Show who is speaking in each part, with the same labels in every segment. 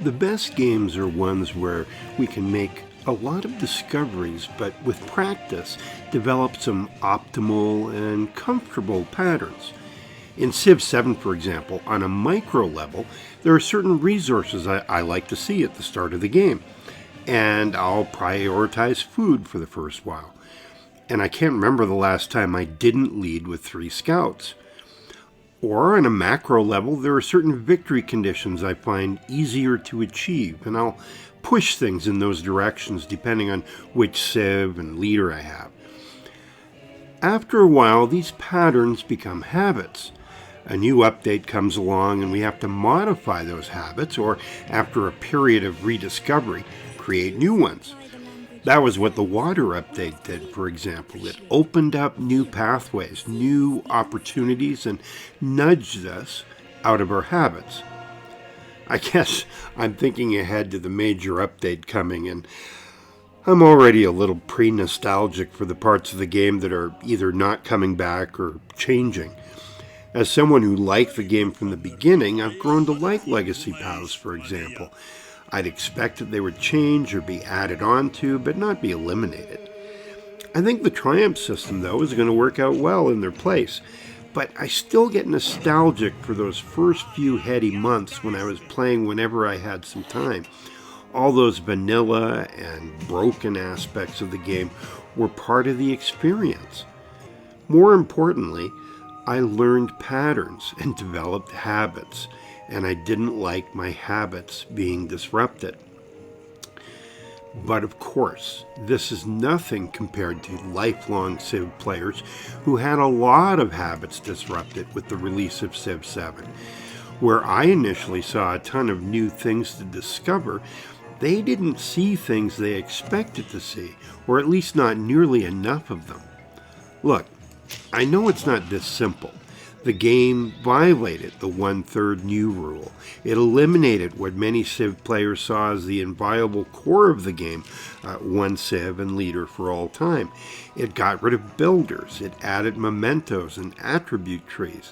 Speaker 1: The best games are ones where we can make a lot of discoveries, but with practice, develop some optimal and comfortable patterns. In Civ 7, for example, on a micro level, there are certain resources I like to see at the start of the game, and I'll prioritize food for the first while. And I can't remember the last time I didn't lead with 3 scouts. Or on a macro level, there are certain victory conditions I find easier to achieve, and I'll push things in those directions depending on which civ and leader I have. After a while, these patterns become habits. A new update comes along and we have to modify those habits, or after a period of rediscovery, create new ones. That was what the water update did, for example. It opened up new pathways, new opportunities, and nudged us out of our habits. I guess I'm thinking ahead to the major update coming, and I'm already a little pre-nostalgic for the parts of the game that are either not coming back or changing. As someone who liked the game from the beginning, I've grown to like legacy paths, for example. I'd expect that they would change or be added on to, but not be eliminated. I think the Triumph system, though, is going to work out well in their place, but I still get nostalgic for those first few heady months when I was playing whenever I had some time. All those vanilla and broken aspects of the game were part of the experience. More importantly, I learned patterns and developed habits, and I didn't like my habits being disrupted. But of course, this is nothing compared to lifelong Civ players who had a lot of habits disrupted with the release of Civ 7. Where I initially saw a ton of new things to discover, they didn't see things they expected to see, or at least not nearly enough of them. Look, I know it's not this simple. The game violated the 1/3 new rule. It eliminated what many Civ players saw as the inviolable core of the game, one Civ and leader for all time. It got rid of builders. It added mementos and attribute trees.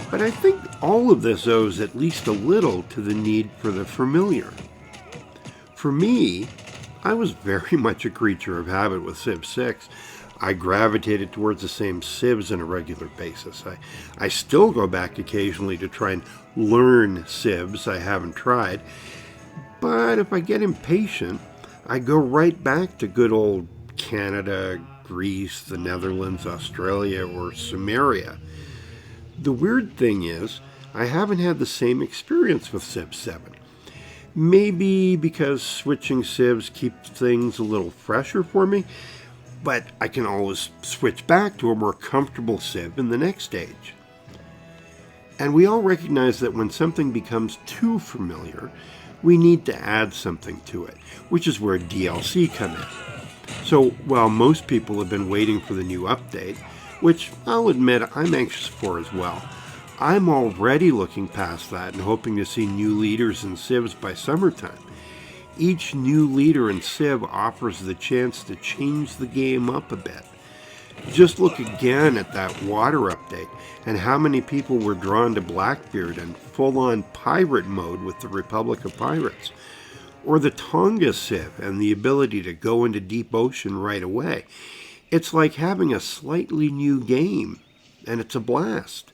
Speaker 1: But I think all of this owes at least a little to the need for the familiar. For me, I was very much a creature of habit with Civ 6. I gravitated towards the same civs on a regular basis. I still go back occasionally to try and learn civs I haven't tried. But if I get impatient, I go right back to good old Canada, Greece, the Netherlands, Australia, or Sumeria. The weird thing is, I haven't had the same experience with Civ 7. Maybe because switching civs keeps things a little fresher for me, but I can always switch back to a more comfortable civ in the next stage. And we all recognize that when something becomes too familiar, we need to add something to it, which is where DLC come in. So while most people have been waiting for the new update, which I'll admit I'm anxious for as well, I'm already looking past that and hoping to see new leaders and civs by summertime. Each new leader in Civ offers the chance to change the game up a bit. Just look again at that water update and how many people were drawn to Blackbeard and full-on pirate mode with the Republic of Pirates. Or the Tonga Civ and the ability to go into deep ocean right away. It's like having a slightly new game, and it's a blast.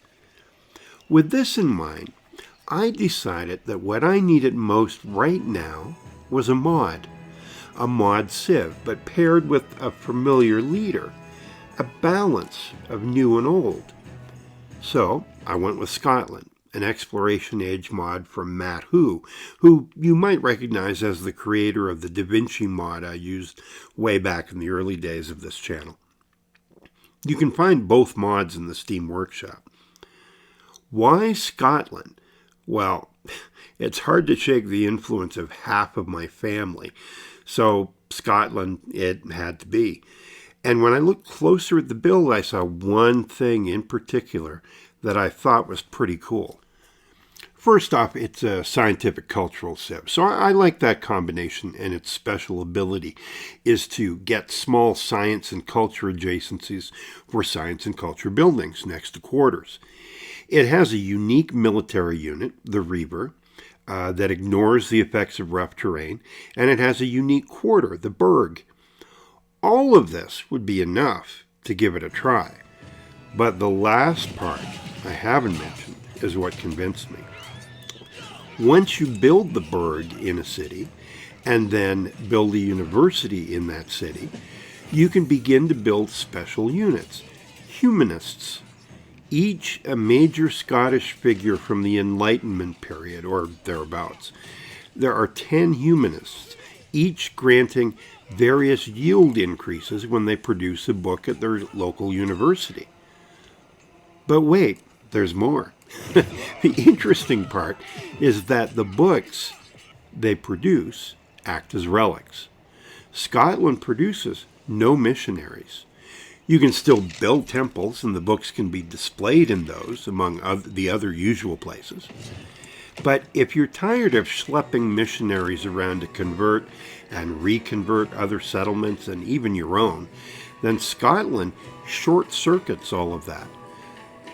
Speaker 1: With this in mind, I decided that what I needed most right now was a mod Civ, but paired with a familiar leader, a balance of new and old. So I went with Scotland, an Exploration Age mod from mattwho, who you might recognize as the creator of the Da Vinci mod I used way back in the early days of this channel. You can find both mods in the Steam Workshop. Why Scotland? Well, it's hard to shake the influence of half of my family, so Scotland it had to be. And when I looked closer at the build, I saw one thing in particular that I thought was pretty cool. First off, it's a scientific cultural civ, so I like that combination, and its special ability is to get small science and culture adjacencies for science and culture buildings next to quarters. It has a unique military unit, the Reaver, that ignores the effects of rough terrain, and it has a unique quarter, the Berg. All of this would be enough to give it a try. But the last part I haven't mentioned is what convinced me. Once you build the Berg in a city, and then build a university in that city, you can begin to build special units, humanists, each a major Scottish figure from the Enlightenment period or thereabouts. There are 10 humanists, each granting various yield increases when they produce a book at their local university. But wait, there's more. The interesting part is that the books they produce act as relics. Scotland produces no missionaries. You can still build temples, and the books can be displayed in those, among the other usual places. But if you're tired of schlepping missionaries around to convert and reconvert other settlements and even your own, then Scotland short-circuits all of that.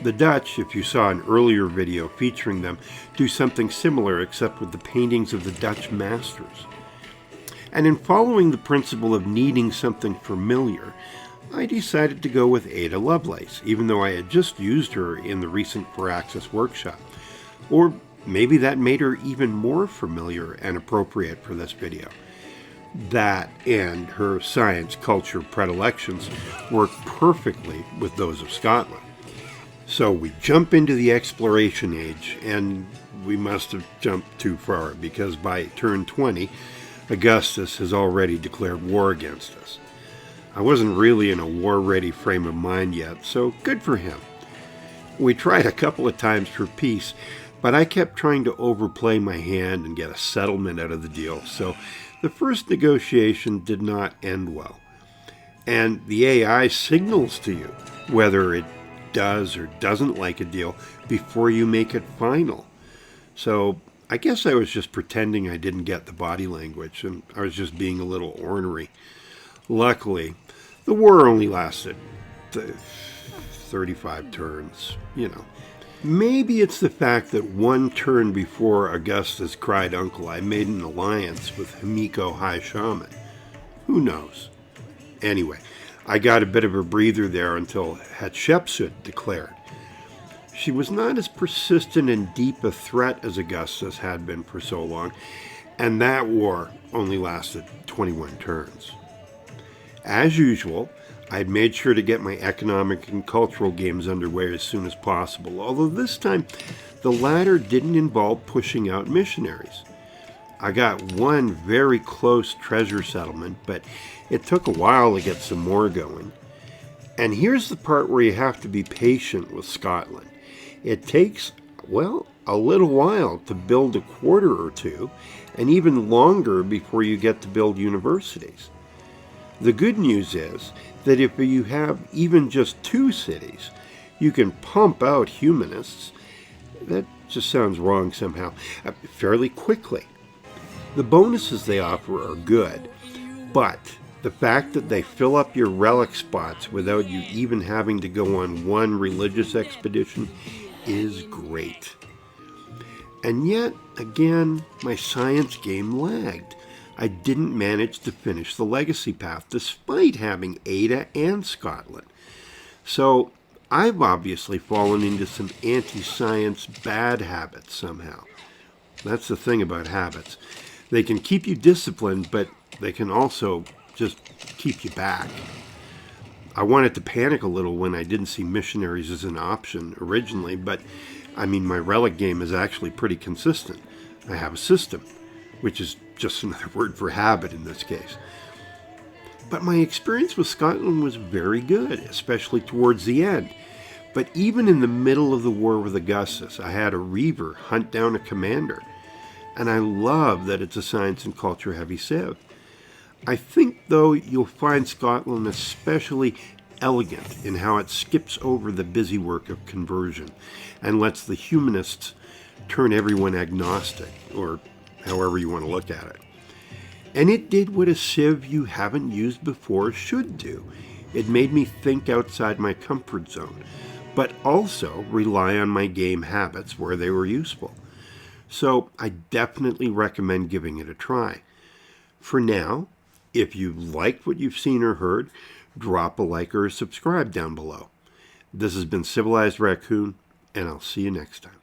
Speaker 1: The Dutch, if you saw an earlier video featuring them, do something similar except with the paintings of the Dutch masters. And in following the principle of needing something familiar, I decided to go with Ada Lovelace, even though I had just used her in the recent Firaxis workshop. Or maybe that made her even more familiar and appropriate for this video. That and her science culture predilections work perfectly with those of Scotland. So we jump into the exploration age, and we must have jumped too far, because by turn 20, Augustus has already declared war against us. I wasn't really in a war-ready frame of mind yet, so good for him. We tried a couple of times for peace, but I kept trying to overplay my hand and get a settlement out of the deal, so the first negotiation did not end well. And the AI signals to you whether it does or doesn't like a deal before you make it final. So I guess I was just pretending I didn't get the body language, and I was just being a little ornery. Luckily, the war only lasted 35 turns, Maybe it's the fact that one turn before Augustus cried uncle, I made an alliance with Himiko High Shaman. Who knows? Anyway, I got a bit of a breather there until Hatshepsut declared. She was not as persistent and deep a threat as Augustus had been for so long, and that war only lasted 21 turns. As usual, I'd made sure to get my economic and cultural games underway as soon as possible, although this time the latter didn't involve pushing out missionaries. I got one very close treasure settlement, but it took a while to get some more going. And here's the part where you have to be patient with Scotland. It takes, a little while to build a quarter or two, and even longer before you get to build universities. The good news is that if you have even just 2 cities, you can pump out humanists, that just sounds wrong somehow, fairly quickly. The bonuses they offer are good, but the fact that they fill up your relic spots without you even having to go on one religious expedition is great. And yet, again, my science game lagged. I didn't manage to finish the legacy path despite having Ada and Scotland. So I've obviously fallen into some anti-science bad habits somehow. That's the thing about habits. They can keep you disciplined, but they can also just keep you back. I wanted to panic a little when I didn't see missionaries as an option originally, but my relic game is actually pretty consistent. I have a system, which is just another word for habit in this case. But my experience with Scotland was very good, especially towards the end. But even in the middle of the war with Augustus, I had a Reaver hunt down a commander. And I love that it's a science and culture heavy civ. I think, though, you'll find Scotland especially elegant in how it skips over the busy work of conversion and lets the humanists turn everyone agnostic, or however you want to look at it. And it did what a civ you haven't used before should do. It made me think outside my comfort zone, but also rely on my game habits where they were useful. So I definitely recommend giving it a try. For now, if you liked what you've seen or heard, drop a like or a subscribe down below. This has been Civilized Raccoon, and I'll see you next time.